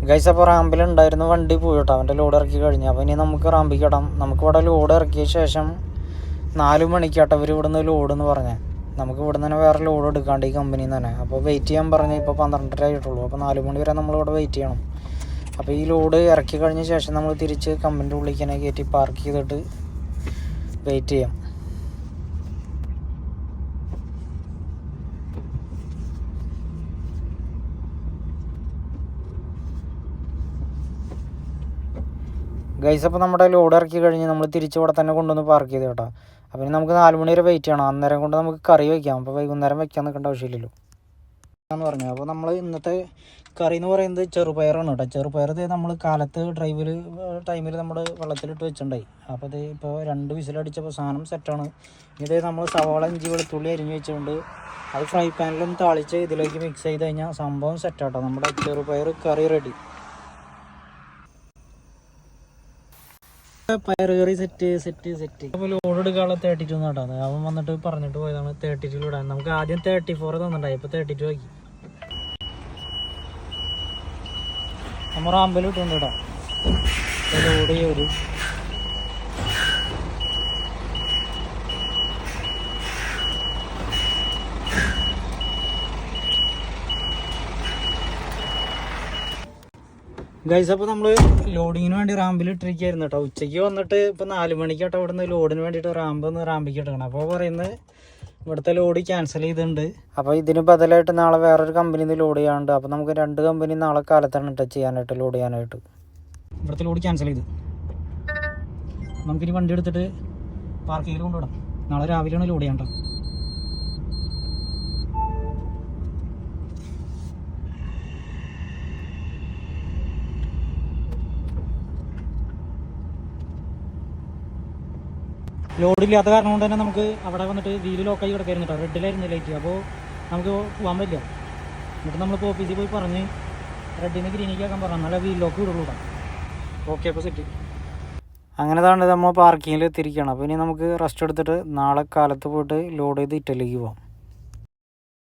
Guys അപ്പോൾ റാമ്പിലുണ്ടായിരുന്ന വണ്ടി പോയി കേട്ടോ, അവൻ്റെ ലോഡ് ഇറക്കി കഴിഞ്ഞു. അപ്പോൾ ഇനി നമുക്ക് റാമ്പിൽ കിടാം. നമുക്കിവിടെ ലോഡ് ഇറക്കിയ ശേഷം 4 മണിക്കാട്ടോ ഇവർ ഇവിടുന്ന് ലോഡ് എന്ന് പറഞ്ഞത്. നമുക്ക് ഇവിടെ നിന്ന് തന്നെ വേറെ ലോഡ് എടുക്കാണ്ട് ഈ കമ്പനിയിൽ നിന്ന് തന്നെ. അപ്പോൾ വെയിറ്റ് ചെയ്യാൻ പറഞ്ഞ് ഇപ്പോൾ 12:30 ആയിട്ടുള്ളൂ. അപ്പോൾ 4 മണി വരെ നമ്മളിവിടെ വെയിറ്റ് ചെയ്യണം. അപ്പോൾ ഈ ലോഡ് ഇറക്കി കഴിഞ്ഞ ശേഷം നമ്മൾ തിരിച്ച് കമ്പനിൻ്റെ ഉള്ളിലേക്ക് തന്നെ കയറ്റി പാർക്ക് ചെയ്തിട്ട് വെയിറ്റ് ചെയ്യാം. ഗൈസ് അപ്പോൾ നമ്മുടെ ലോഡ് ഇറക്കി കഴിഞ്ഞ് നമ്മൾ തിരിച്ച് ഇവിടെ തന്നെ കൊണ്ടുവന്ന് പാർക്ക് ചെയ്ത് കേട്ടോ. അപ്പോൾ ഇനി നമുക്ക് 4 മണി വരെ വെയിറ്റ് ചെയ്യണം. അന്നേരം കൊണ്ട് നമുക്ക് കറി വയ്ക്കാം. അപ്പോൾ വൈകുന്നേരം വെക്കാൻ നിൽക്കേണ്ട ആവശ്യമില്ലല്ലോ എന്ന് പറഞ്ഞു. അപ്പോൾ നമ്മൾ ഇന്നത്തെ കറി എന്ന് പറയുന്നത് ചെറുപയറാണ് കേട്ടോ. ചെറുപയർ നമ്മൾ കാലത്ത് ടൈമിൽ നമ്മൾ വെള്ളത്തിലിട്ട് വെച്ചിട്ടുണ്ടായി. അപ്പോൾ ഇത് ഇപ്പോൾ 2 വിസിലടിച്ചപ്പോൾ സാധനം സെറ്റാണ്. ഇത് നമ്മൾ സവാള, ഇഞ്ചി, വെളുത്തുള്ളി അരിഞ്ഞ് വെച്ചിട്ടുണ്ട്. അത് ഫ്രൈ പാനിലൊന്ന് താളിച്ച് ഇതിലേക്ക് മിക്സ് ചെയ്ത് കഴിഞ്ഞാൽ സംഭവം സെറ്റാട്ടോ. നമ്മുടെ ചെറുപയർ കറി റെഡി. പയർ കറി സെറ്റ്. അപ്പോൾ ലോഡ് എടുക്കാനുള്ള 32 കേട്ടോ. അവൻ വന്നിട്ട് പറഞ്ഞിട്ട് പോയതാണ് 32 ഇടാൻ. നമുക്ക് ആദ്യം 34 തന്നിട്ടുണ്ടായി, ഇപ്പോൾ 32 ആക്കി. നമ്മൾ റാമ്പിൽ ഇട്ടുണ്ട് കേട്ടോ. ലോഡ് വരും. ഗൈസ് അപ്പോൾ നമ്മൾ ലോഡിങ്ങിന് വേണ്ടി റാമ്പിൽ ഇട്ടിരിക്കുകയായിരുന്നു കേട്ടോ. ഉച്ചയ്ക്ക് വന്നിട്ട് ഇപ്പോൾ 4 മണിക്ക് കേട്ടോ ഇവിടുന്ന് ലോഡിന് വേണ്ടിയിട്ട് റാമ്പിക്ക് ഇട്ടണം. അപ്പോൾ പറയുന്നത് ഇവിടുത്തെ ലോഡ് ക്യാൻസൽ ചെയ്തിട്ടുണ്ട്. അപ്പോൾ ഇതിന് ബദലായിട്ട് നാളെ വേറൊരു കമ്പനിയിൽ നിന്ന് ലോഡ് ചെയ്യാനുണ്ട്. അപ്പോൾ നമുക്ക് 2 കമ്പനി നാളെ കാലത്താണ് ടച്ച് ചെയ്യാനായിട്ട് ലോഡ് ചെയ്യാനായിട്ട്. ഇവിടുത്തെ ലോഡ് ക്യാൻസൽ ചെയ്ത് നമുക്കിനി വണ്ടി എടുത്തിട്ട് പാർക്കിങ്ങിൽ കൊണ്ടുവിടാം. നാളെ രാവിലെയാണ് ലോഡ് ചെയ്യാൻ കേട്ടോ. ലോഡില്ലാത്ത കാരണം കൊണ്ട് തന്നെ നമുക്ക് അവിടെ വന്നിട്ട് വീല് ലോക്കായി കിടക്കായിരുന്നു കേട്ടോ. റെഡിലായിരുന്നു ലൈറ്റ്. അപ്പോൾ നമുക്ക് പോകാൻ പറ്റില്ല. എന്നിട്ട് നമ്മളിപ്പോൾ ഓഫീസിൽ പോയി പറഞ്ഞ് റെഡിന് ഗ്രീനിക്ക് ആക്കാൻ പറഞ്ഞു. നല്ല വീൽ ലോക്ക് ഇടുള്ളൂ കേട്ടോ. ഓക്കെ അപ്പോൾ സെറ്റ്. അങ്ങനെ തന്നെ നമ്മൾ പാർക്കിങ്ങിൽ എത്തിയിരിക്കുകയാണ്. അപ്പോൾ ഇനി നമുക്ക് റെസ്റ്റ് എടുത്തിട്ട് നാളെ കാലത്ത് പോയിട്ട് ലോഡ് ചെയ്ത് ഇറ്റലിക്ക് പോകാം.